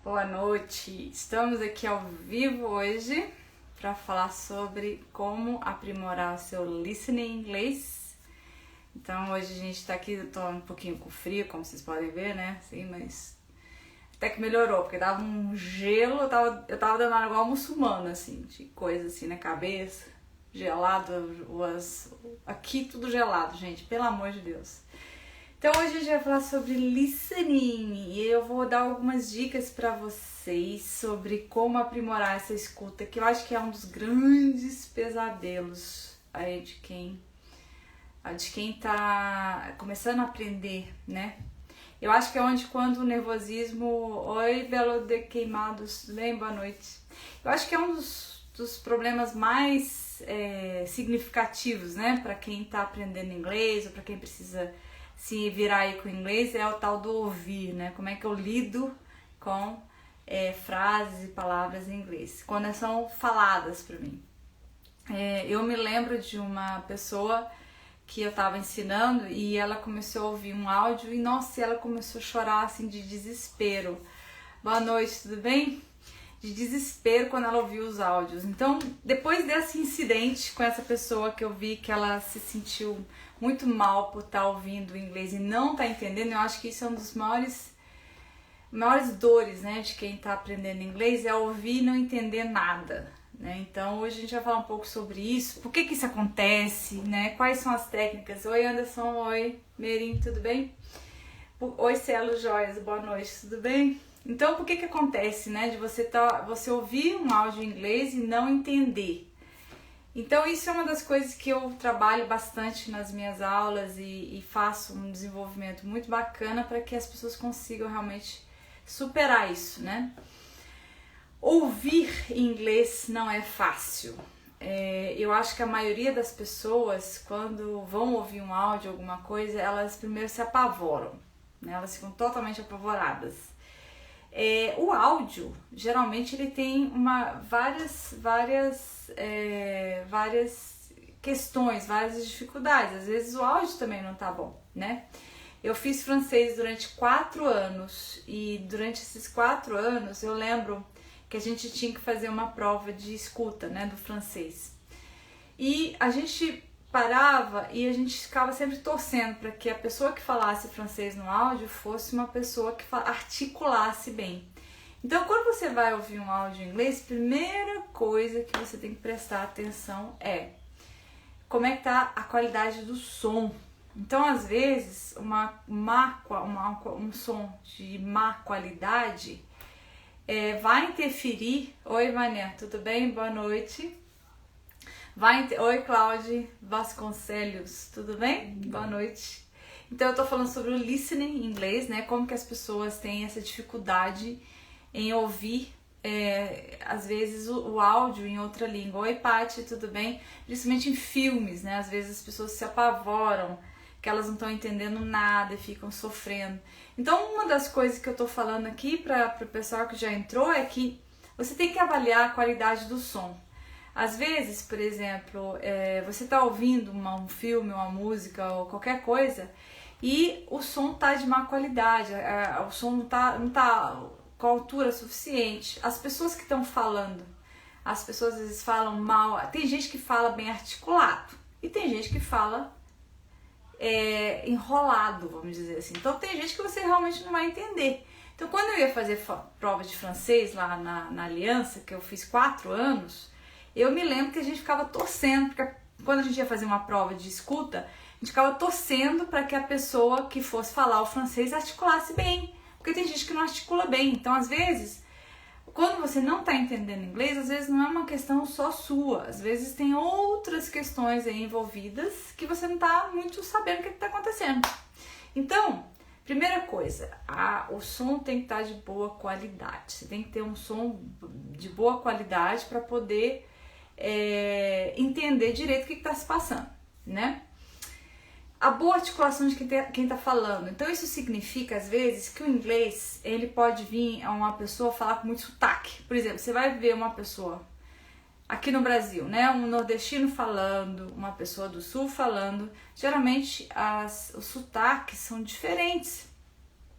Boa noite, estamos aqui ao vivo hoje para falar sobre como aprimorar o seu listening em inglês. Então hoje a gente tá aqui, eu tô um pouquinho com frio, como vocês podem ver, né? Sim, mas até que melhorou, porque dava um gelo, eu tava dando igual muçulmano, assim, de coisa assim na cabeça, gelado, aqui tudo gelado, gente, pelo amor de Deus. Então hoje a gente vai falar sobre listening e eu vou dar algumas dicas para vocês sobre como aprimorar essa escuta, que eu acho que é um dos grandes pesadelos aí de quem tá começando a aprender, né? Eu acho que é onde quando o nervosismo... Oi, Belo de Queimados, tudo bem? Boa noite. Eu acho que é um dos problemas mais significativos, né? Para quem tá aprendendo inglês ou para quem precisa se virar aí com o inglês, é o tal do ouvir, né? Como é que eu lido com frases e palavras em inglês, quando são faladas para mim. Eu me lembro de uma pessoa que eu tava ensinando e ela começou a ouvir um áudio e, nossa, ela começou a chorar assim de desespero. Boa noite, tudo bem? De desespero quando ela ouviu os áudios. Então, depois desse incidente com essa pessoa que eu vi que ela se sentiu muito mal por estar ouvindo o inglês e não tá entendendo, eu acho que isso é um dos maiores dores, né, de quem tá aprendendo inglês, é ouvir e não entender nada, né? Então, hoje a gente vai falar um pouco sobre isso, por que isso acontece, né, quais são as técnicas. Oi, Anderson, oi, Merim, tudo bem? Oi, Celo Joias, boa noite, tudo bem? Então, por que acontece, né, de você ouvir um áudio em inglês e não entender? Então, isso é uma das coisas que eu trabalho bastante nas minhas aulas e faço um desenvolvimento muito bacana para que as pessoas consigam realmente superar isso, né? Ouvir em inglês não é fácil. Eu acho que a maioria das pessoas, quando vão ouvir um áudio, alguma coisa, elas primeiro se apavoram, né? Elas ficam totalmente apavoradas. O áudio, geralmente, ele tem várias questões, várias dificuldades. Às vezes o áudio também não tá bom, né? Eu fiz francês durante 4 anos e durante esses 4 anos eu lembro que a gente tinha que fazer uma prova de escuta, né, do francês. E a gente parava e a gente ficava sempre torcendo para que a pessoa que falasse francês no áudio fosse uma pessoa que articulasse bem. Então, quando você vai ouvir um áudio em inglês, a primeira coisa que você tem que prestar atenção é como é que tá a qualidade do som. Então, às vezes, um som de má qualidade vai interferir. Oi, Mané, tudo bem? Boa noite. Oi, Cláudia Vasconcelos, tudo bem? Boa noite. Então, eu tô falando sobre o listening em inglês, né? Como que as pessoas têm essa dificuldade em ouvir, às vezes, o áudio em outra língua. Oi, Paty, tudo bem? Principalmente em filmes, né? Às vezes as pessoas se apavoram, que elas não estão entendendo nada e ficam sofrendo. Então, uma das coisas que eu tô falando aqui para o pessoal que já entrou é que você tem que avaliar a qualidade do som. Às vezes, por exemplo, você está ouvindo um filme, uma música ou qualquer coisa e o som tá de má qualidade, o som não tá com a altura suficiente. As pessoas que estão falando, as pessoas às vezes falam mal. Tem gente que fala bem articulado e tem gente que fala enrolado, vamos dizer assim. Então tem gente que você realmente não vai entender. Então quando eu ia fazer prova de francês lá na Aliança, que eu fiz 4 anos, eu me lembro que a gente ficava torcendo, porque quando a gente ia fazer uma prova de escuta, a gente ficava torcendo para que a pessoa que fosse falar o francês articulasse bem, porque tem gente que não articula bem. Então, às vezes, quando você não está entendendo inglês, às vezes não é uma questão só sua, às vezes tem outras questões aí envolvidas que você não está muito sabendo o que está acontecendo. Então, primeira coisa, o som tem que estar de boa qualidade. Você tem que ter um som de boa qualidade para poder entender direito o que está se passando, né? A boa articulação de quem está falando. Então isso significa, às vezes, que o inglês, ele pode vir a uma pessoa falar com muito sotaque. Por exemplo, você vai ver uma pessoa aqui no Brasil, né, um nordestino falando, uma pessoa do sul falando, geralmente os sotaques são diferentes.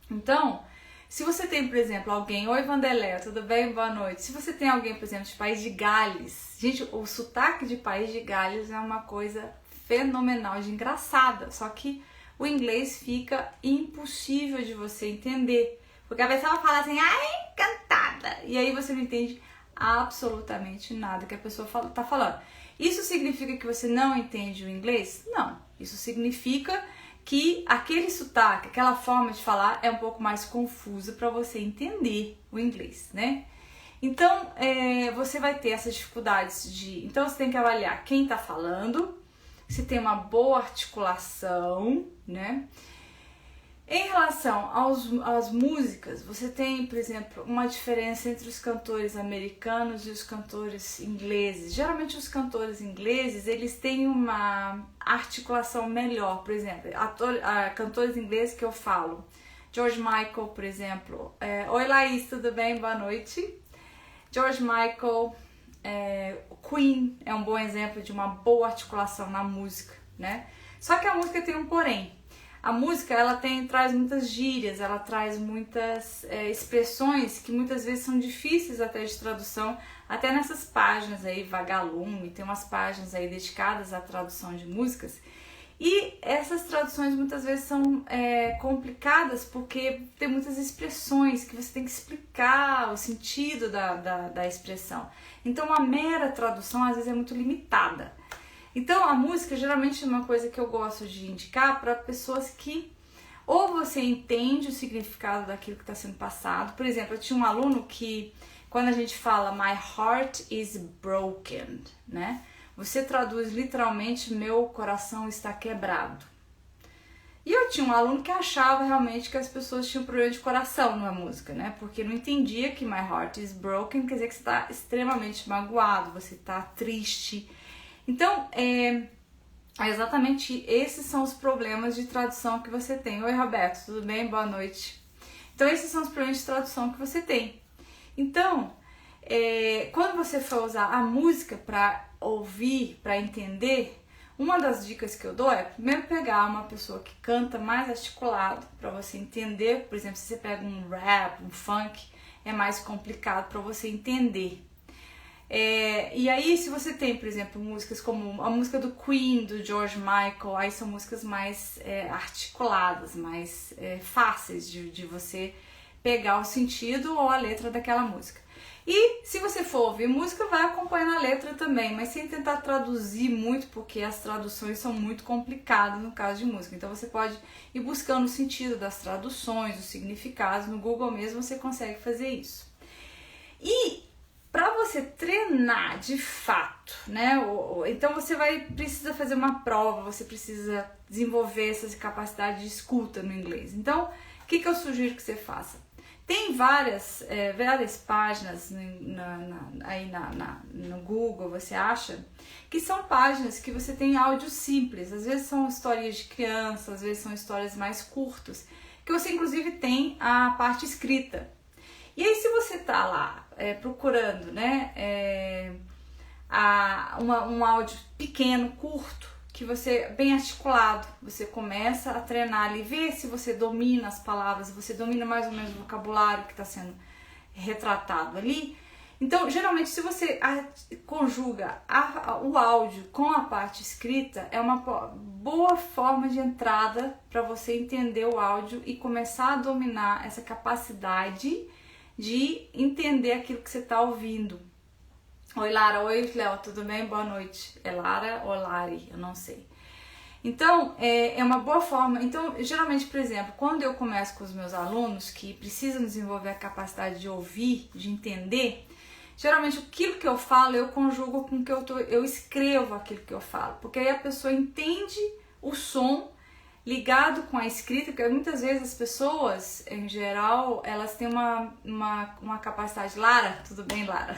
Então, Se você tem, por exemplo, alguém, oi Vanderléo, tudo bem? Boa noite. Se você tem alguém, por exemplo, de País de Gales, gente, o sotaque de País de Gales é uma coisa fenomenal, de engraçada, só que o inglês fica impossível de você entender, porque a pessoa fala assim, ai, encantada, e aí você não entende absolutamente nada que a pessoa tá falando. Isso significa que você não entende o inglês? Não, isso significa que aquele sotaque, aquela forma de falar é um pouco mais confusa para você entender o inglês, né? Então, você vai ter essas dificuldades Então, você tem que avaliar quem está falando, se tem uma boa articulação, né? Em relação às músicas, você tem, por exemplo, uma diferença entre os cantores americanos e os cantores ingleses. Geralmente os cantores ingleses, eles têm uma articulação melhor, por exemplo, cantores ingleses que eu falo, George Michael, por exemplo. Oi Laís, tudo bem? Boa noite. George Michael, Queen é um bom exemplo de uma boa articulação na música, né? Só que a música tem um porém. A música, ela traz muitas gírias, ela traz muitas expressões que muitas vezes são difíceis até de tradução, até nessas páginas aí, Vagalume, tem umas páginas aí dedicadas à tradução de músicas, e essas traduções muitas vezes são complicadas porque tem muitas expressões que você tem que explicar o sentido da expressão. Então a mera tradução às vezes é muito limitada. Então a música geralmente é uma coisa que eu gosto de indicar para pessoas que ou você entende o significado daquilo que está sendo passado. Por exemplo, eu tinha um aluno que quando a gente fala my heart is broken, né? Você traduz literalmente meu coração está quebrado. E eu tinha um aluno que achava realmente que as pessoas tinham problema de coração na música, né? Porque não entendia que my heart is broken quer dizer que você está extremamente magoado, você está triste. Então, exatamente esses são os problemas de tradução que você tem. Oi, Roberto, tudo bem? Boa noite. Então, esses são os problemas de tradução que você tem. Então, quando você for usar a música para ouvir, para entender, uma das dicas que eu dou é primeiro pegar uma pessoa que canta mais articulado para você entender. Por exemplo, se você pega um rap, um funk, é mais complicado para você entender. E aí, se você tem, por exemplo, músicas como a música do Queen, do George Michael, aí são músicas mais articuladas, mais fáceis de você pegar o sentido ou a letra daquela música. E se você for ouvir música, vai acompanhando a letra também, mas sem tentar traduzir muito, porque as traduções são muito complicadas no caso de música. Então você pode ir buscando o sentido das traduções, os significados, no Google mesmo você consegue fazer isso. E para você treinar de fato, né? Então você precisa fazer uma prova, você precisa desenvolver essa capacidade de escuta no inglês. Então, o que eu sugiro que você faça? Tem várias páginas aí no Google, você acha, que são páginas que você tem áudio simples. Às vezes são histórias de criança, às vezes são histórias mais curtas, que você inclusive tem a parte escrita. E aí se você tá lá procurando, né, um áudio pequeno, curto, que você bem articulado, você começa a treinar ali, ver se você domina as palavras, você domina mais ou menos o vocabulário que está sendo retratado ali. Então, geralmente, se você conjuga o áudio com a parte escrita, é uma boa forma de entrada para você entender o áudio e começar a dominar essa capacidade de entender aquilo que você está ouvindo. Oi Lara, oi Léo, tudo bem? Boa noite. É Lara ou Lari? Eu não sei. Então, é uma boa forma. Então, geralmente, por exemplo, quando eu começo com os meus alunos que precisam desenvolver a capacidade de ouvir, de entender, geralmente aquilo que eu falo, eu conjugo com que eu escrevo aquilo que eu falo, porque aí a pessoa entende o som ligado com a escrita, porque muitas vezes as pessoas, em geral, elas têm uma capacidade... Lara, tudo bem, Lara?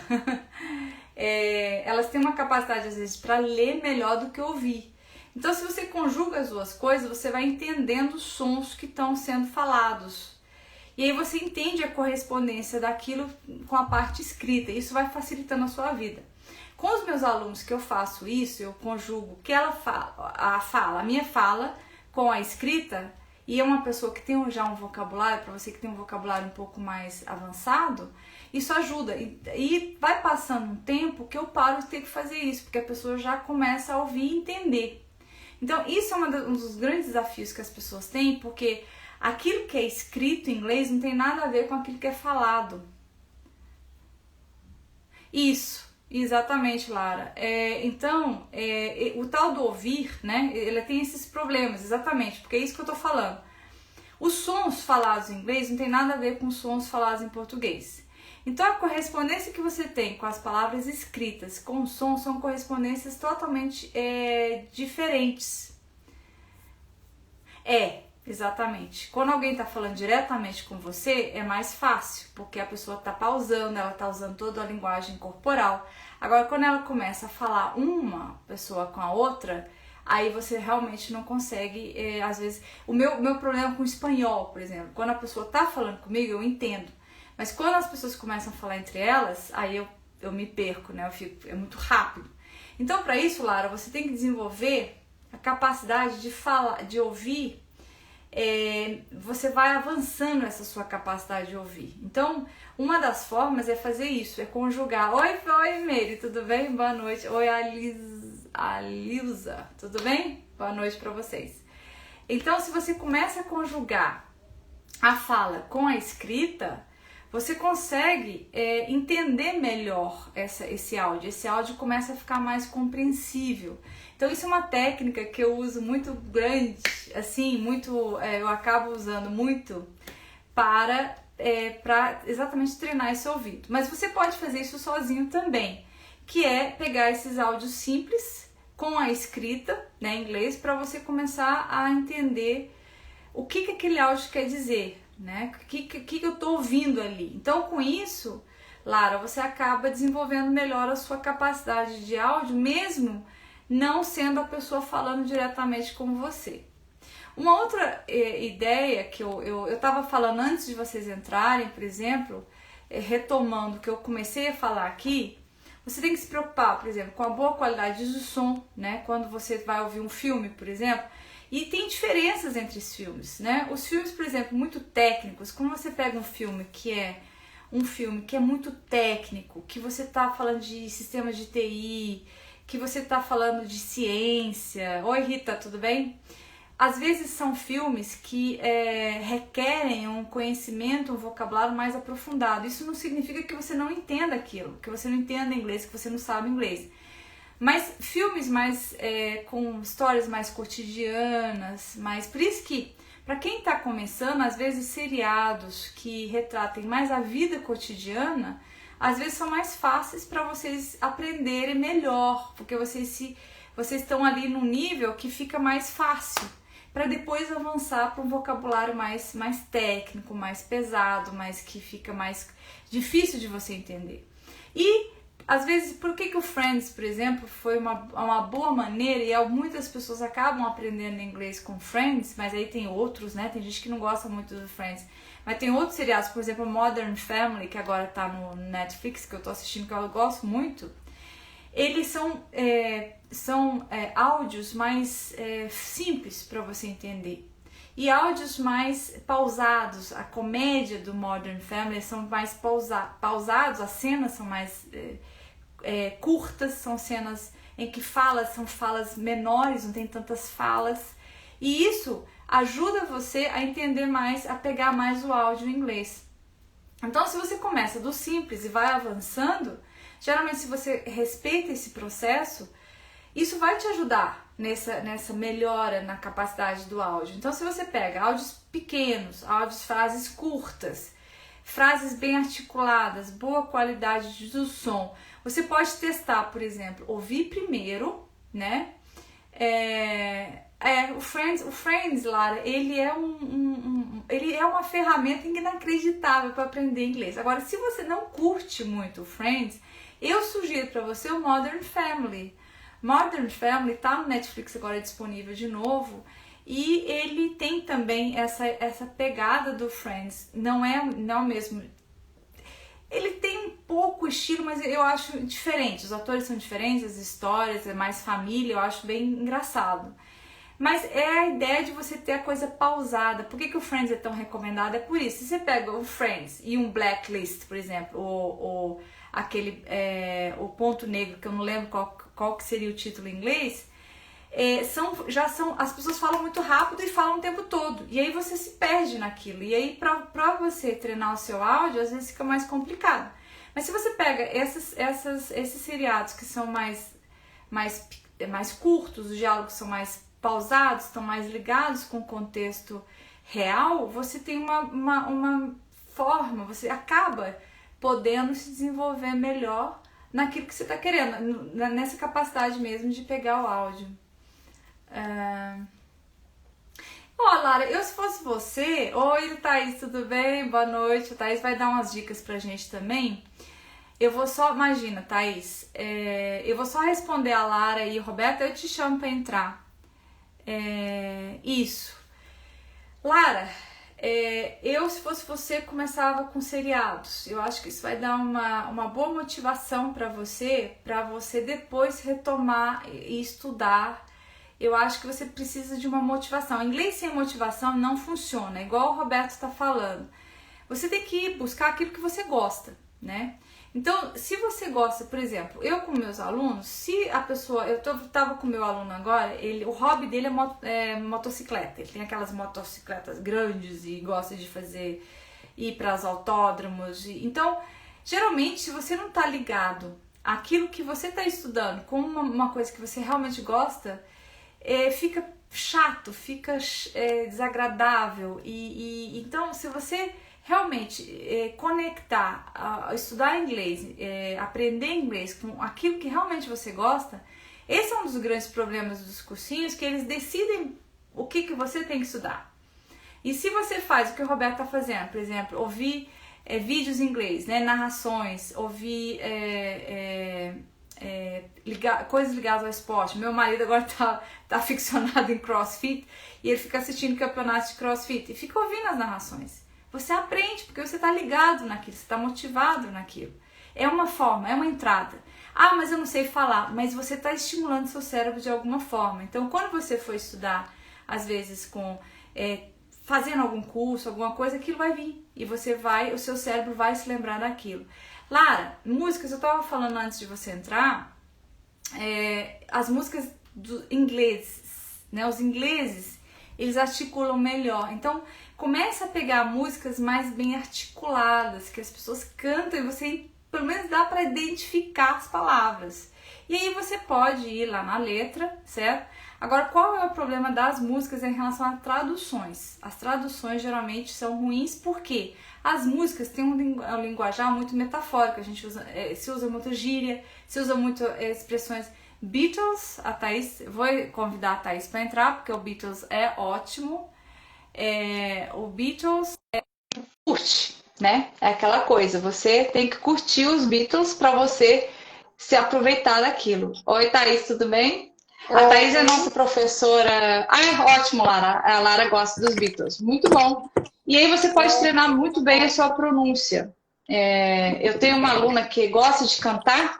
Elas têm uma capacidade, às vezes, para ler melhor do que ouvir. Então, se você conjuga as duas coisas, você vai entendendo os sons que estão sendo falados. E aí você entende a correspondência daquilo com a parte escrita. Isso vai facilitando a sua vida. Com os meus alunos que eu faço isso, eu conjugo que ela fala, a minha fala com a escrita, e é uma pessoa que tem já um vocabulário, para você que tem um vocabulário um pouco mais avançado, isso ajuda. E vai passando um tempo que eu paro de ter que fazer isso, porque a pessoa já começa a ouvir e entender. Então isso é um dos grandes desafios que as pessoas têm, porque aquilo que é escrito em inglês não tem nada a ver com aquilo que é falado. Isso, exatamente, Lara. Então, o tal do ouvir, né, ele tem esses problemas, exatamente, porque é isso que eu tô falando. Os sons falados em inglês não tem nada a ver com os sons falados em português. Então, a correspondência que você tem com as palavras escritas com o som são correspondências totalmente diferentes. Exatamente. Quando alguém está falando diretamente com você, é mais fácil, porque a pessoa está pausando, ela está usando toda a linguagem corporal. Agora, quando ela começa a falar uma pessoa com a outra, aí você realmente não consegue, às vezes... O meu problema com o espanhol, por exemplo, quando a pessoa está falando comigo, eu entendo. Mas quando as pessoas começam a falar entre elas, aí eu me perco, né? É muito rápido. Então, para isso, Lara, você tem que desenvolver a capacidade de falar, de ouvir. Você vai avançando essa sua capacidade de ouvir. Então, uma das formas é fazer isso, é conjugar. Oi, Meire, tudo bem? Boa noite. Oi, Alilza, tudo bem? Boa noite para vocês. Então, se você começa a conjugar a fala com a escrita, você consegue entender melhor esse áudio. Esse áudio começa a ficar mais compreensível. Então isso é uma técnica que eu uso muito grande, assim, eu acabo usando muito para exatamente treinar esse ouvido. Mas você pode fazer isso sozinho também, que é pegar esses áudios simples com a escrita, né, em inglês, para você começar a entender o que aquele áudio quer dizer, né? O que eu tô ouvindo ali. Então, com isso, Lara, você acaba desenvolvendo melhor a sua capacidade de áudio, mesmo não sendo a pessoa falando diretamente com você. Uma outra ideia que eu tava falando antes de vocês entrarem, por exemplo, retomando o que eu comecei a falar aqui, você tem que se preocupar, por exemplo, com a boa qualidade do som, né? Quando você vai ouvir um filme, por exemplo. E tem diferenças entre os filmes, né? Os filmes, por exemplo, muito técnicos, quando você pega um filme que é muito técnico, que você tá falando de sistemas de TI, que você tá falando de ciência... Oi, Rita, tudo bem? Às vezes são filmes que requerem um conhecimento, um vocabulário mais aprofundado. Isso não significa que você não entenda aquilo, que você não entenda inglês, que você não sabe inglês. Mas filmes mais com histórias mais cotidianas, por isso que, para quem está começando, às vezes seriados que retratem mais a vida cotidiana, às vezes são mais fáceis para vocês aprenderem melhor, porque vocês estão ali num nível que fica mais fácil, para depois avançar para um vocabulário mais técnico, mais pesado, que fica mais difícil de você entender. E às vezes, por que o Friends, por exemplo, foi uma boa maneira, e muitas pessoas acabam aprendendo inglês com Friends, mas aí tem outros, né? Tem gente que não gosta muito do Friends, mas tem outros seriados, por exemplo, Modern Family, que agora tá no Netflix, que eu tô assistindo, que eu gosto muito. Eles são áudios mais simples para você entender. E áudios mais pausados. A comédia do Modern Family são mais pausados, as cenas são mais curtas, são cenas em que são falas menores, não tem tantas falas. E isso ajuda você a entender mais, a pegar mais o áudio em inglês. Então, se você começa do simples e vai avançando, geralmente se você respeita esse processo, isso vai te ajudar nessa melhora na capacidade do áudio. Então, se você pega áudios pequenos, frases curtas, frases bem articuladas, boa qualidade do som, você pode testar, por exemplo, ouvir primeiro, né? O Friends, Lara, ele é uma ferramenta inacreditável para aprender inglês. Agora, se você não curte muito o Friends, eu sugiro para você o Modern Family. Modern Family tá no Netflix agora disponível de novo, e ele tem também essa pegada do Friends. Não é o mesmo. Ele tem um pouco estilo, mas eu acho diferente. Os atores são diferentes, as histórias, é mais família, eu acho bem engraçado. Mas é a ideia de você ter a coisa pausada. Por que o Friends é tão recomendado? É por isso. Se você pega o Friends e um Blacklist, por exemplo, ou aquele o Ponto Negro, que eu não lembro qual que seria o título em inglês, as pessoas falam muito rápido e falam o tempo todo. E aí você se perde naquilo. E aí pra você treinar o seu áudio, às vezes fica mais complicado. Mas se você pega esses seriados que são mais curtos, os diálogos são mais pausados, estão mais ligados com o contexto real, você tem uma forma, você acaba podendo se desenvolver melhor naquilo que você está querendo, nessa capacidade mesmo de pegar o áudio. Lara, se fosse você... Oi, Thaís, tudo bem? Boa noite. A Thaís vai dar umas dicas pra gente também. Eu vou só... Imagina, Thaís, eu vou só responder a Lara e Roberta, eu te chamo pra entrar. Isso. Lara, se fosse você, começava com seriados. Eu acho que isso vai dar uma boa motivação para você depois retomar e estudar. Eu acho que você precisa de uma motivação. Inglês sem motivação não funciona, igual o Roberto está falando. Você tem que buscar aquilo que você gosta, né? Então, se você gosta, por exemplo, eu com meus alunos, se a pessoa... Eu tava com meu aluno agora, o hobby dele é motocicleta. Ele tem aquelas motocicletas grandes e gosta de ir para os autódromos. Então, geralmente, se você não tá ligado àquilo que você tá estudando com uma coisa que você realmente gosta, fica chato, fica desagradável. Então, se você realmente conectar, estudar inglês, aprender inglês com aquilo que realmente você gosta, esse é um dos grandes problemas dos cursinhos, que eles decidem o que você tem que estudar. E se você faz o que o Roberto está fazendo, por exemplo, ouvir vídeos em inglês, né, narrações, ouvir coisas ligadas ao esporte. Meu marido agora tá ficcionado em CrossFit e ele fica assistindo campeonatos de CrossFit e fica ouvindo as narrações. Você aprende porque você está ligado naquilo, você está motivado naquilo. É uma forma, é uma entrada. Ah, mas eu não sei falar, mas você está estimulando seu cérebro de alguma forma. Então, quando você for estudar, às vezes fazendo algum curso, alguma coisa, aquilo vai vir. E o seu cérebro vai se lembrar daquilo. Lara, músicas, eu estava falando antes de você entrar, as músicas do inglês, né? Os ingleses, eles articulam melhor. Então, começa a pegar músicas mais bem articuladas, que as pessoas cantam e você, pelo menos, dá para identificar as palavras. E aí você pode ir lá na letra, certo? Agora, qual é o problema das músicas em relação a traduções? As traduções geralmente são ruins porque as músicas têm um linguajar muito metafórico. A gente se usa muito gíria, se usa muito expressões. Beatles, a Thaís, vou convidar a Thaís para entrar, porque o Beatles é ótimo. O Beatles curte, né? É aquela coisa, você tem que curtir os Beatles para você se aproveitar daquilo. Oi, Thaís, tudo bem? Oi. A Thaís é nossa professora. Ótimo, Lara. A Lara gosta dos Beatles. Muito bom. E aí você pode treinar muito bem a sua pronúncia. Eu tenho uma aluna que gosta de cantar.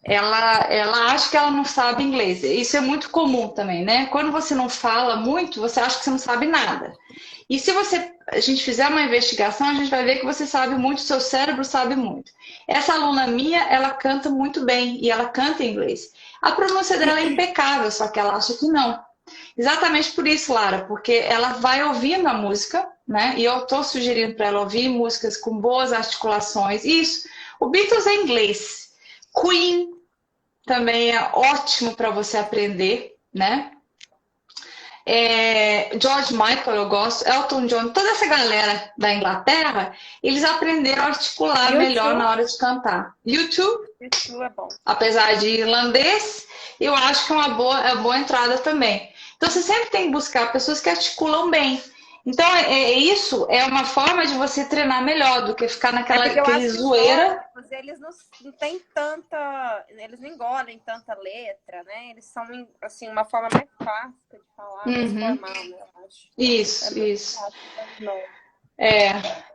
Ela acha que ela não sabe inglês. Isso é muito comum também, né? Quando você não fala muito, você acha que você não sabe nada. E se a gente fizer uma investigação, a gente vai ver que você sabe muito, seu cérebro sabe muito. Essa aluna minha, ela canta muito bem e ela canta em inglês. A pronúncia dela é impecável, só que ela acha que não. Exatamente por isso, Lara, porque ela vai ouvindo a música, né? E eu estou sugerindo para ela ouvir músicas com boas articulações. Isso. O Beatles é inglês. Queen também é ótimo para você aprender, né? George Michael eu gosto, Elton John, toda essa galera da Inglaterra, eles aprenderam a articular melhor na hora de cantar. YouTube é bom. Apesar de irlandês, eu acho que é uma boa entrada também. Então você sempre tem que buscar pessoas que articulam bem. Então isso é uma forma de você treinar melhor do que ficar naquela zoeira. Eles não têm tanta, eles não engolem tanta letra, né? Eles são assim uma forma mais fácil de falar, mais formal, né? Eu acho. Isso.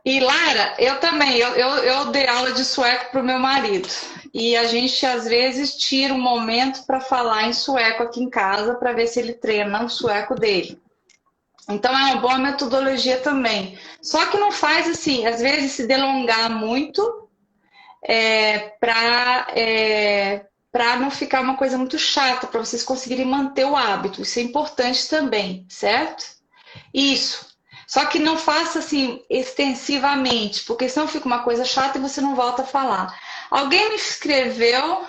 E Lara, eu também, eu dei aula de sueco pro meu marido. e a gente às vezes tira um momento para falar em sueco aqui em casa para ver se ele treina o sueco dele. Então é uma boa metodologia também. Só que não faz assim, às vezes se delongar muito para não ficar uma coisa muito chata, para vocês conseguirem manter o hábito. Isso é importante também, certo? Isso. Só que não faça assim extensivamente, porque senão fica uma coisa chata e você não volta a falar. Alguém me escreveu.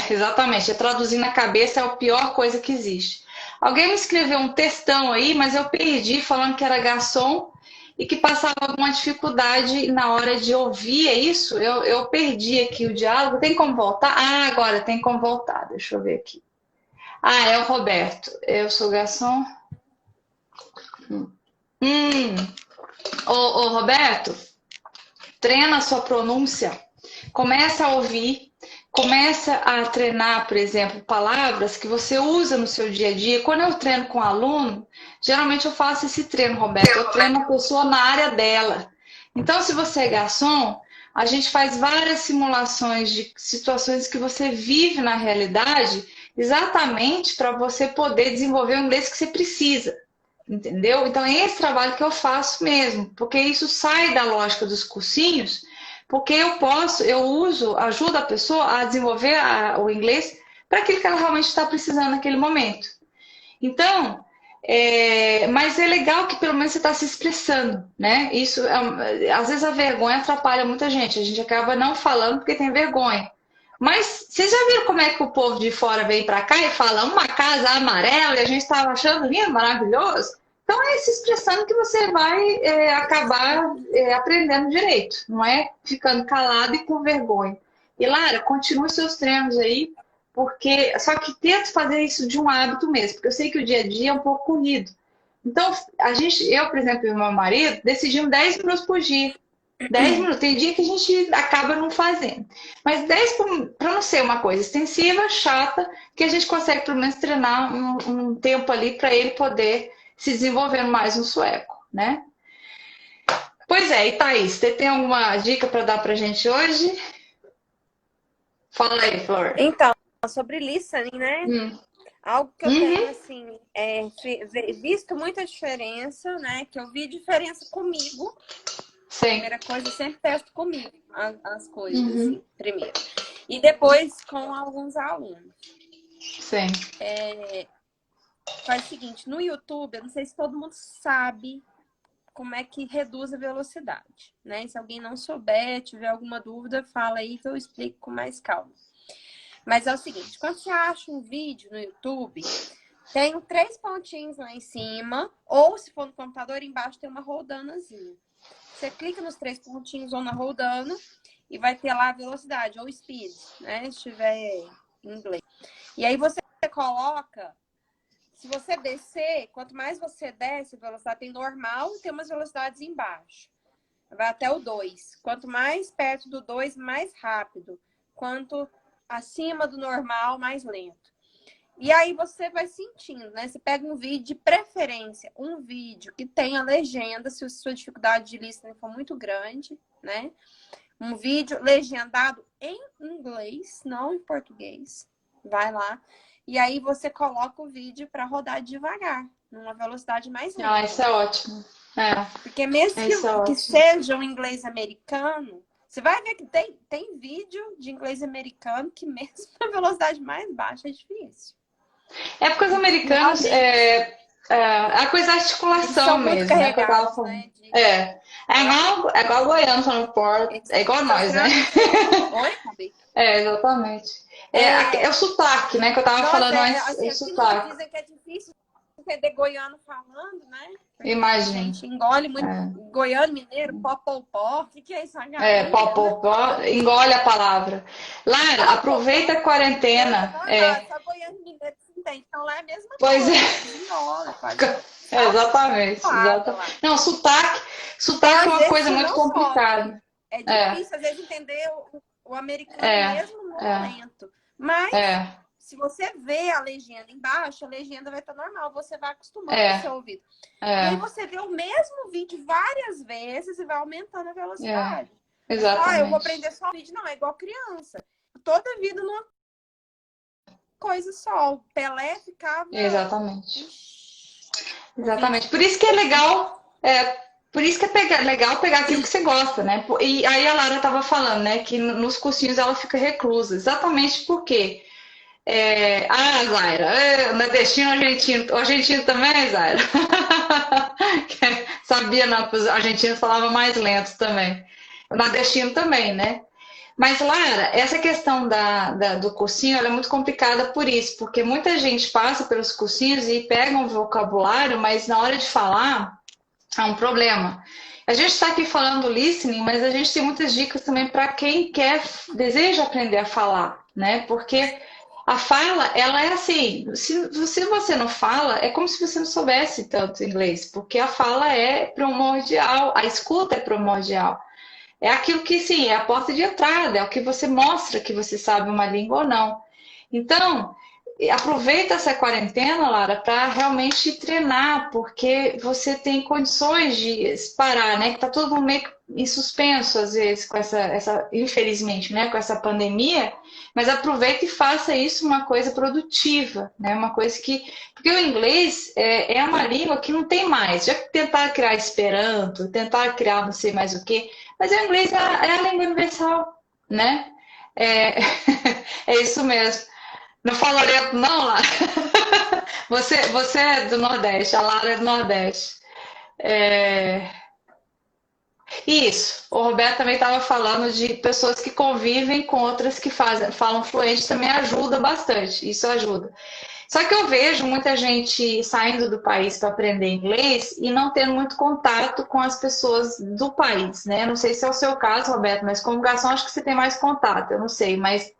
Exatamente. Traduzir na cabeça é a pior coisa que existe. Alguém me escreveu um textão aí, mas eu perdi falando que era garçom e que passava alguma dificuldade na hora de ouvir, é isso? Eu perdi aqui o diálogo. Tem como voltar? Ah, agora tem como voltar. Deixa eu ver aqui. Ah, é o Roberto. Eu sou garçom. Ô, Roberto, treina a sua pronúncia. Começa a ouvir, começa a treinar, por exemplo, palavras que você usa no seu dia a dia. Quando eu treino com aluno, geralmente eu faço esse treino, Roberto. Eu treino a pessoa na área dela. Então, se você é garçom, a gente faz várias simulações de situações que você vive na realidade, exatamente para você poder desenvolver o inglês que você precisa. Entendeu? Então é esse trabalho que eu faço mesmo, porque isso sai da lógica dos cursinhos, porque ajuda a pessoa a desenvolver o inglês para aquilo que ela realmente está precisando naquele momento. Então, mas é legal que pelo menos você está se expressando, né? Isso, às vezes a vergonha atrapalha muita gente, a gente acaba não falando porque tem vergonha. Mas vocês já viram como é que o povo de fora vem para cá e fala uma casa amarela e a gente estava achando lindo, maravilhoso? Então é se expressando que você vai acabar aprendendo direito, não é ficando calado e com vergonha. E Lara, continue seus treinos aí, porque só que tenta fazer isso de um hábito mesmo, porque eu sei que o dia a dia é um pouco corrido. Então, eu, por exemplo, e meu marido, decidimos 10 minutos por dia. 10 minutos. Tem dia que a gente acaba não fazendo. Mas 10 para não ser uma coisa extensiva, chata, que a gente consegue pelo menos treinar um tempo ali para ele poder se desenvolver mais no sueco, né? Pois é, e Thaís, você tem alguma dica para dar pra gente hoje? Fala aí, Flor. Então, sobre listening, né? Algo que eu tenho, assim, visto muita diferença, né? Que eu vi diferença comigo. Sim. Primeira coisa, eu sempre testo comigo as coisas, assim, primeiro. E depois com alguns alunos. Sim. Faz o seguinte, no YouTube, eu não sei se todo mundo sabe como é que reduz a velocidade, né? Se alguém não souber, tiver alguma dúvida, fala aí que eu explico com mais calma. Mas é o seguinte, quando você acha um vídeo no YouTube, tem 3 pontinhos lá em cima, ou se for no computador, embaixo tem uma roldanazinha. Você clica nos 3 pontinhos ou na roldana e vai ter lá a velocidade, ou speed, né? Se tiver em inglês. E aí você coloca, se você descer, quanto mais você desce, a velocidade tem normal e tem umas velocidades embaixo. Vai até o 2. Quanto mais perto do 2, mais rápido. Quanto acima do normal, mais lento. E aí você vai sentindo, né? Você pega um vídeo, de preferência, um vídeo que tenha legenda, se a sua dificuldade de listening for muito grande, né? Um vídeo legendado em inglês, não em português. Vai lá. E aí você coloca o vídeo para rodar devagar, numa velocidade mais lenta. Ah, isso é ótimo. Porque mesmo que seja um inglês americano, você vai ver que tem vídeo de inglês americano que mesmo na velocidade mais baixa é difícil. É porque os americanos a coisa da articulação mesmo, né? Que eu tava falando. Né? É igual o goiano falando porto, é igual nós, né? Oi, Fabi? Exatamente. É o sotaque, né? Que eu tava falando antes. Assim, o sotaque. Dizem que é difícil entender goiano falando, né? Imagina. A gente engole muito. Goiano, mineiro, pó. O que é isso? Pó. Engole a palavra. Lara, aproveita a quarentena. Só goiano, mineiro se entende. Então lá é a mesma pois coisa. Exatamente. Não, sotaque é uma coisa muito complicada. É difícil, às vezes, entender o americano mesmo no momento. Mas, se você vê a legenda embaixo, a legenda vai estar normal. Você vai acostumando o seu ouvido. E aí você vê o mesmo vídeo várias vezes e vai aumentando a velocidade. Exatamente. Eu vou aprender só o vídeo. Não, é igual criança. toda a vida numa coisa só. O Pelé ficava... Exatamente. Ixi, Exatamente. Por isso que é legal, por isso que é legal pegar aquilo que você gosta, né? E aí a Lara estava falando, né, que nos cursinhos ela fica reclusa. Exatamente porque Zaira, nordestino, argentino. O argentino também, Zaira? Sabia, não, que os argentinos falavam mais lento também. O nordestino também, né? Mas, Lara, essa questão do cursinho ela é muito complicada por isso, porque muita gente passa pelos cursinhos e pega um vocabulário, mas na hora de falar, há um problema. A gente está aqui falando listening, mas a gente tem muitas dicas também para quem deseja aprender a falar, né? Porque a fala, ela é assim, se você não fala, é como se você não soubesse tanto inglês, porque a fala é primordial, a escuta é primordial. É aquilo que, sim, é a porta de entrada, é o que você mostra que você sabe uma língua ou não. Então, aproveita essa quarentena, Lara, para realmente treinar, porque você tem condições de parar, né? Que tá todo mundo meio em suspenso, às vezes, com infelizmente, né? Com essa pandemia, mas aproveita e faça isso uma coisa produtiva, né? Uma coisa que... Porque o inglês é uma língua que não tem mais. Já tentar criar Esperanto, tentar criar não sei mais o quê, mas o inglês é a língua universal, né? É, é isso mesmo. Não falo lento, não, Lara. Você é do Nordeste, a Lara é do Nordeste. Isso. O Roberto também estava falando de pessoas que convivem com outras que falam fluente, também ajuda bastante. Isso ajuda. Só que eu vejo muita gente saindo do país para aprender inglês e não tendo muito contato com as pessoas do país, né? Não sei se é o seu caso, Roberto, mas como garçom acho que você tem mais contato, eu não sei, mas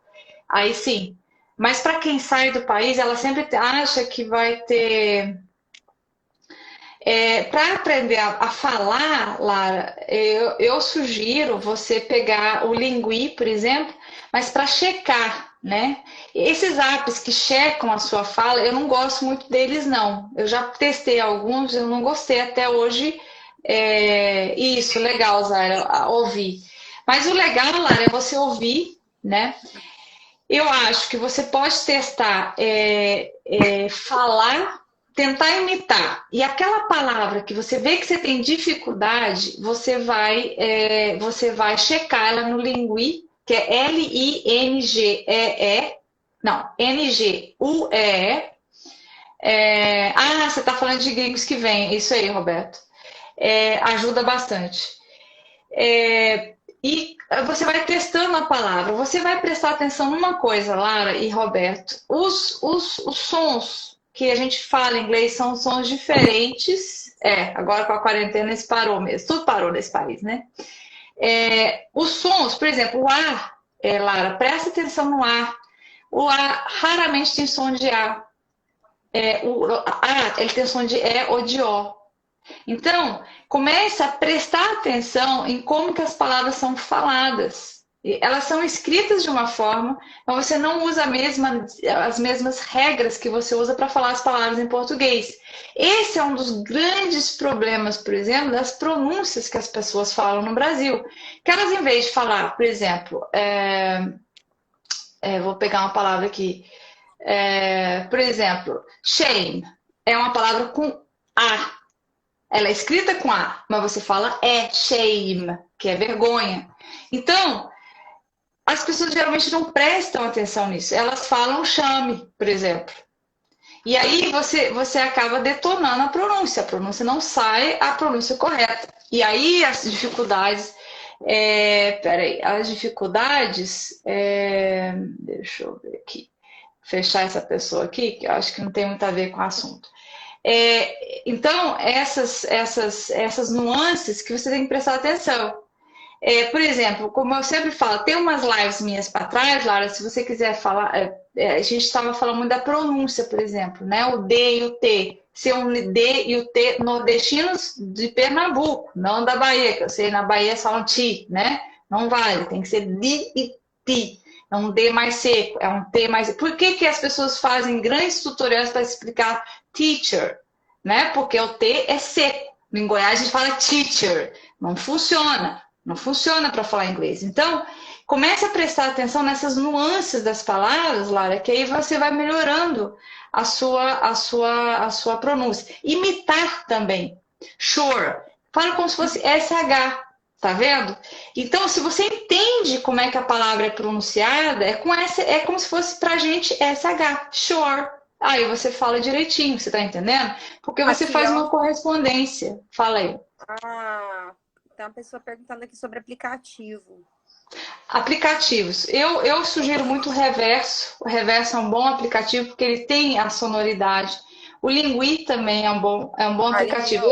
aí sim. Mas para quem sai do país, ela sempre acha que vai ter... para aprender a falar, Lara, eu sugiro você pegar o Lingui, por exemplo, mas para checar, né? Esses apps que checam a sua fala, eu não gosto muito deles, não. Eu já testei alguns, eu não gostei até hoje. Isso, legal, Zaira, ouvir. Mas o legal, Lara, é você ouvir, né? Eu acho que você pode testar, falar, tentar imitar. E aquela palavra que você vê que você tem dificuldade, você vai checar ela no Lingui, que é L-I-N-G-E-E. Não, N-G-U-E-E. Você está falando de gringos que vem. Isso aí, Roberto. Ajuda bastante. E você vai testando a palavra. Você vai prestar atenção numa coisa, Lara e Roberto. Os sons que a gente fala em inglês são sons diferentes. Agora com a quarentena isso parou mesmo. Tudo parou nesse país, né? Os sons, por exemplo, o A, Lara, presta atenção no A. O A raramente tem som de A. O A, ele tem som de E ou de O. Então, comece a prestar atenção em como que as palavras são faladas. Elas são escritas de uma forma, mas você não usa as mesmas regras que você usa para falar as palavras em português. Esse é um dos grandes problemas, por exemplo, das pronúncias que as pessoas falam no Brasil. Que elas, em vez de falar, por exemplo, vou pegar uma palavra aqui, por exemplo, shame é uma palavra com A. Ela é escrita com A, mas você fala shame, que é vergonha. Então, as pessoas geralmente não prestam atenção nisso. Elas falam chame, por exemplo. E aí você acaba detonando a pronúncia. A pronúncia não sai a pronúncia correta. E aí as dificuldades... deixa eu ver aqui. Fechar essa pessoa aqui, que eu acho que não tem muito a ver com o assunto. Então, essas nuances que você tem que prestar atenção. Por exemplo, como eu sempre falo, tem umas lives minhas para trás, Lara, se você quiser falar, a gente estava falando muito da pronúncia, por exemplo, né? O D e o T. Ser um D e o T nordestinos de Pernambuco, não da Bahia, que eu sei, na Bahia só um T, né? Não vale, tem que ser D e T. É um D mais seco, é um T mais... Por que as pessoas fazem grandes tutoriais para explicar teacher? Né? Porque o T é seco. Em Goiás a gente fala teacher. Não funciona. Não funciona para falar inglês. Então, Comece a prestar atenção nessas nuances das palavras, Lara, que aí você vai melhorando a sua pronúncia. Imitar também. Sure. Fala como se fosse SH, tá vendo? Então, se você entende como é que a palavra é pronunciada, é como se fosse pra gente SH. Sure. Aí você fala direitinho, você tá entendendo? Porque você Aqui, faz ó. uma correspondência. Fala aí. Tem uma pessoa perguntando aqui sobre aplicativo. Aplicativos. Eu sugiro muito o Reverso. O Reverso é um bom aplicativo porque ele tem a sonoridade. O Lingui também é um bom aplicativo.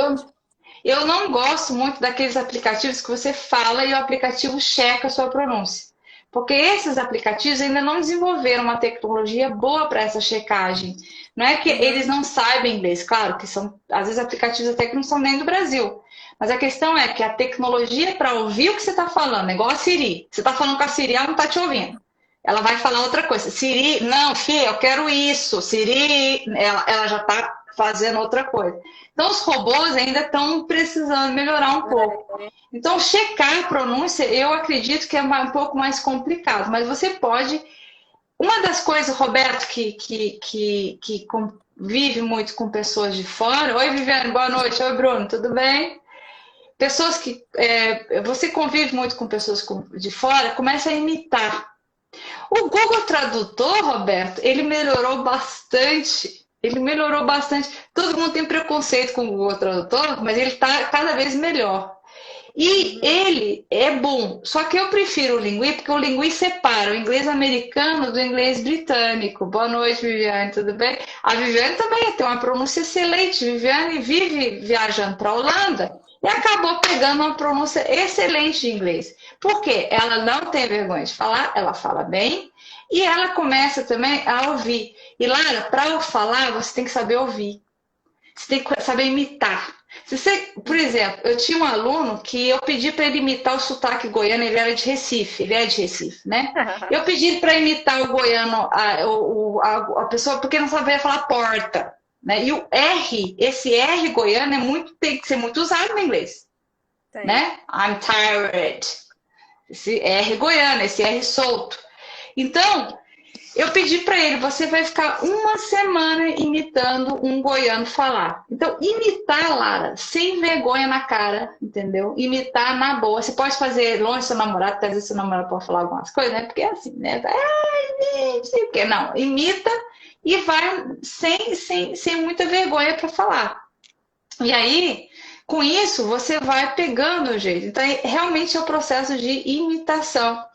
Eu não gosto muito daqueles aplicativos que você fala e o aplicativo checa a sua pronúncia. Porque esses aplicativos ainda não desenvolveram uma tecnologia boa para essa checagem. Não é que eles não saibam inglês, claro que são, às vezes aplicativos até que não são nem do Brasil. Mas a questão é que a tecnologia para ouvir o que você está falando, é igual a Siri. Você está falando com a Siri, ela não está te ouvindo. Ela vai falar outra coisa. Siri, não, filha, eu quero isso. Siri, ela já está fazendo outra coisa. Então, os robôs ainda estão precisando melhorar um pouco. Então, checar a pronúncia, eu acredito que é um pouco mais complicado. Mas você pode... Uma das coisas, Roberto, que convive muito com pessoas de fora... Oi, Viviane, boa noite. Oi, Bruno, tudo bem? Pessoas que... você convive muito com pessoas de fora, começa a imitar. O Google Tradutor, Roberto, ele melhorou bastante. Ele melhorou bastante. Todo mundo tem preconceito com o Google Tradutor, mas ele está cada vez melhor. E ele é bom. Só que eu prefiro o Lingui, porque o Lingui separa o inglês americano do inglês britânico. Boa noite, Viviane, tudo bem? A Viviane também tem uma pronúncia excelente. Viviane vive viajando para a Holanda e acabou pegando uma pronúncia excelente de inglês. Por quê? Ela não tem vergonha de falar, ela fala bem e ela começa também a ouvir. E, Lara, para falar, você tem que saber ouvir. Você tem que saber imitar. Se você, por exemplo, eu tinha um aluno que eu pedi para ele imitar o sotaque goiano, ele era de Recife, ele é de Recife, né? Eu pedi para imitar o goiano, a pessoa, porque não sabia falar porta. Né? E o R, esse R goiano tem que ser muito usado no inglês. Né? I'm tired. Esse R goiano, esse R solto. Então, eu pedi para ele, você vai ficar uma semana imitando um goiano falar. Então, imitar, Lara, sem vergonha na cara, entendeu? Imitar na boa. Você pode fazer longe do seu namorado, até às vezes seu namorado pode falar algumas coisas, né? Porque é assim, né? Ai, não sei o quê. Não, imita e vai sem muita vergonha para falar. E aí, com isso, você vai pegando o jeito. Então, realmente é o processo de imitação.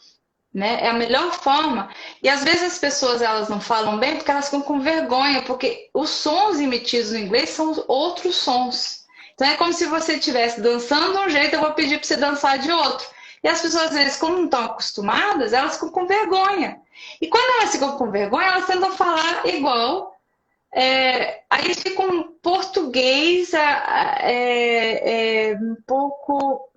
Né? É a melhor forma. E às vezes as pessoas elas não falam bem porque elas ficam com vergonha, porque os sons emitidos no inglês são outros sons. Então é como se você estivesse dançando de um jeito, eu vou pedir para você dançar de outro. E as pessoas, às vezes, como não estão acostumadas, elas ficam com vergonha. E quando elas ficam com vergonha, elas tentam falar igual. Aí fica um português um pouco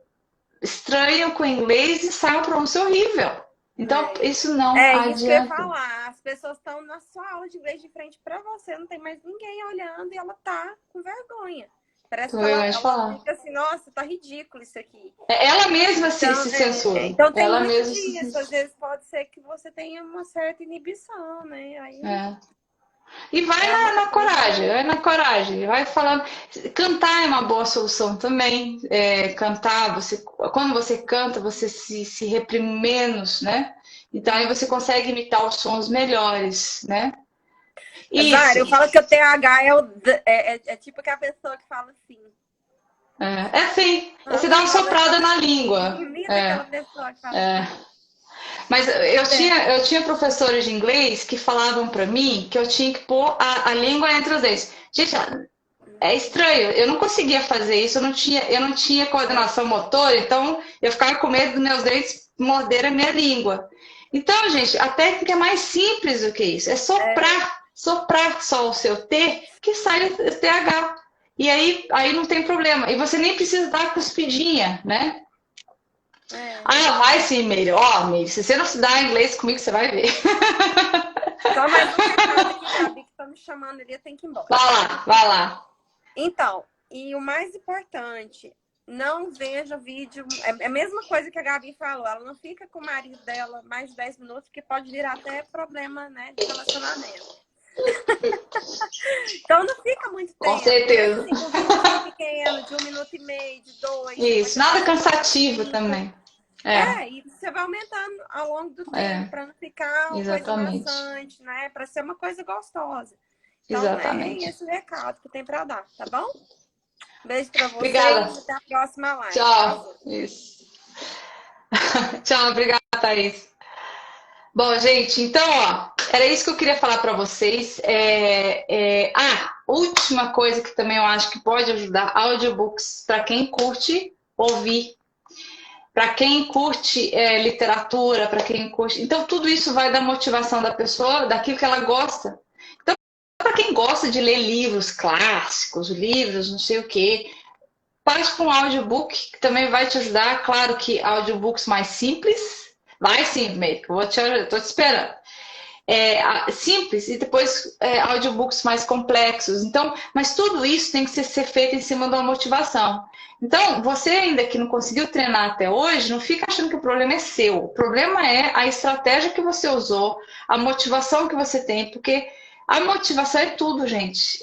estranho com o inglês e sai uma pronúncia horrível. Então, isso não adianta. Isso que eu ia falar. As pessoas estão na sua aula de inglês de frente para você, não tem mais ninguém olhando e ela tá com vergonha. Parece que ela fica assim, nossa, tá ridículo isso aqui. Ela mesma se censura. Então tem ela muito disso. Às vezes pode ser que você tenha uma certa inibição, né? Aí... E vai na coragem, vai falando. Cantar é uma boa solução também. Cantar, quando você canta, você se reprime menos, né? Então aí você consegue imitar os sons melhores, né? Zara, eu falo que o TH é tipo que a pessoa que fala assim. Assim, você dá uma soprada na língua. Imita aquela pessoa que fala assim. Mas eu tinha professores de inglês que falavam para mim que eu tinha que pôr a língua entre os dentes. Gente, é estranho. Eu não conseguia fazer isso. Eu não tinha coordenação motora, então eu ficava com medo dos meus dentes morder a minha língua. Então, gente, a técnica é mais simples do que isso. É soprar só o seu T que sai o TH. E aí não tem problema. E você nem precisa dar a cuspidinha, né? Vai sim, Meire. Meire, se você não estudar inglês comigo, você vai ver. Só mais um recado aqui, Gabi, que tá me chamando ali, eu tenho que ir embora. Vai lá. Então, e o mais importante não veja vídeo. É a mesma coisa que a Gabi falou. Ela não fica com o marido dela mais de 10 minutos, porque pode virar até problema, né, de relacionamento. Então não fica muito tempo. Com certeza. Mas, assim, um vídeo pequeno, de 1 minuto e meio, de 2. Isso, nada cansativo também. E você vai aumentando ao longo do tempo, para não ficar uma exatamente. coisa maçante, né? Para ser uma coisa gostosa. Então, exatamente. é esse o recado que tem para dar, tá bom? Beijo para vocês. Obrigada. Até a próxima live. Tchau. Isso. Tchau, obrigada, Thaís. Bom, gente, então, ó, era isso que eu queria falar para vocês. Última coisa que também eu acho que pode ajudar, audiobooks, para quem curte ouvir, para quem curte literatura, para quem curte... Então, tudo isso vai da motivação da pessoa, daquilo que ela gosta. Então, para quem gosta de ler livros clássicos, livros não sei o quê, parte para um audiobook, que também vai te ajudar. Claro que audiobooks mais simples... Vai sim, Meire, tô te esperando. Simples e depois audiobooks mais complexos. Então, mas tudo isso tem que ser feito em cima de uma motivação. Então, você ainda que não conseguiu treinar até hoje, não fica achando que o problema é seu. O problema é a estratégia que você usou, a motivação que você tem, porque a motivação é tudo, gente.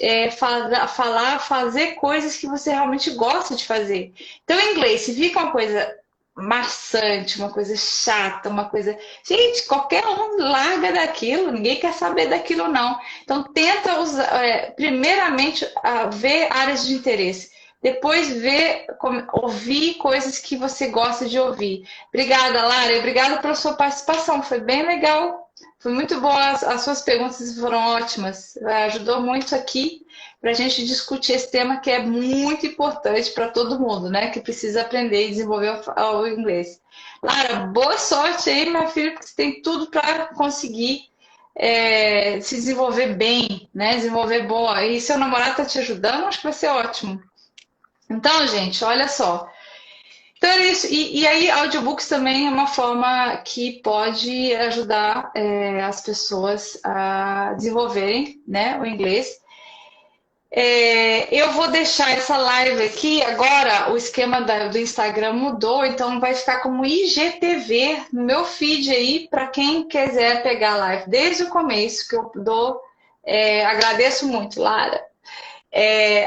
Fazer coisas que você realmente gosta de fazer. Então, em inglês, se fica uma coisa maçante, uma coisa chata, uma coisa... Gente, qualquer um larga daquilo, ninguém quer saber daquilo, não. Então, tenta usar, primeiramente, ver áreas de interesse. Depois, ouvir coisas que você gosta de ouvir. Obrigada, Lara. Obrigada pela sua participação. Foi bem legal. Foi muito boa. As suas perguntas foram ótimas. Ajudou muito aqui para a gente discutir esse tema que é muito importante para todo mundo, né? Que precisa aprender e desenvolver o inglês. Lara, boa sorte aí, minha filha, porque você tem tudo para conseguir se desenvolver bem, né? Desenvolver boa. E seu namorado está te ajudando, acho que vai ser ótimo. Então, gente, olha só. Então é isso. E aí, audiobooks também é uma forma que pode ajudar as pessoas a desenvolverem, né, o inglês. Eu vou deixar essa live aqui. Agora o esquema do Instagram mudou, então vai ficar como IGTV no meu feed aí, para quem quiser pegar a live desde o começo, que eu dou. Agradeço muito, Lara.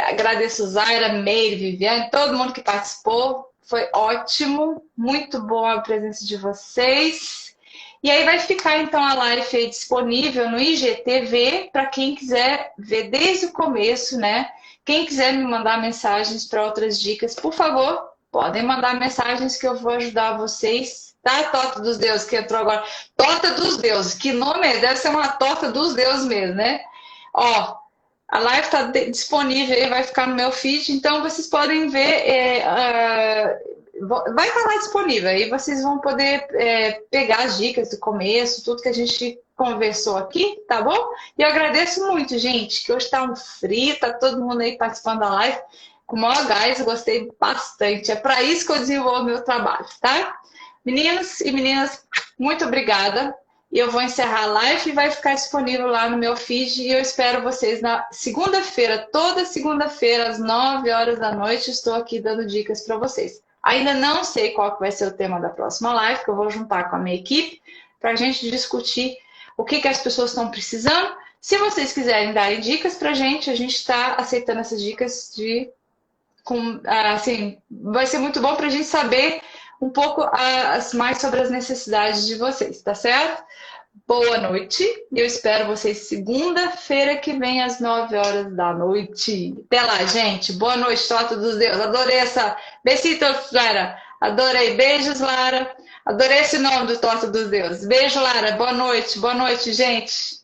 Agradeço Zaira, Meire, Viviane, todo mundo que participou. Foi ótimo, muito boa a presença de vocês. E aí vai ficar então a live aí disponível no IGTV para quem quiser ver desde o começo, né? Quem quiser me mandar mensagens para outras dicas, por favor, podem mandar mensagens que eu vou ajudar vocês. Tá? Torta dos Deuses que entrou agora. Torta dos Deuses, que nome é? Deve ser uma torta dos deuses mesmo, né? Ó, a live está disponível aí, vai ficar no meu feed, então vocês podem ver, vai estar lá disponível, aí vocês vão poder pegar as dicas do começo, tudo que a gente conversou aqui, tá bom? E eu agradeço muito, gente, que hoje está um frio, tá todo mundo aí participando da live, com o maior gás, eu gostei bastante, é para isso que eu desenvolvo meu trabalho, tá? Meninos e meninas, muito obrigada. E eu vou encerrar a live e vai ficar disponível lá no meu feed. E eu espero vocês na segunda-feira, toda segunda-feira, às 9 horas da noite. Estou aqui dando dicas para vocês. Ainda não sei qual que vai ser o tema da próxima live, que eu vou juntar com a minha equipe para a gente discutir o que as pessoas estão precisando. Se vocês quiserem darem dicas para a gente está aceitando essas dicas assim, vai ser muito bom para a gente saber um pouco mais sobre as necessidades de vocês, tá certo? Boa noite. Eu espero vocês segunda-feira que vem às 9 horas da noite. Até lá, gente. Boa noite, Torta dos Deuses. Adorei essa... Besitos, Lara. Adorei. Beijos, Lara. Adorei esse nome do Torta dos Deuses. Beijo, Lara. Boa noite, gente.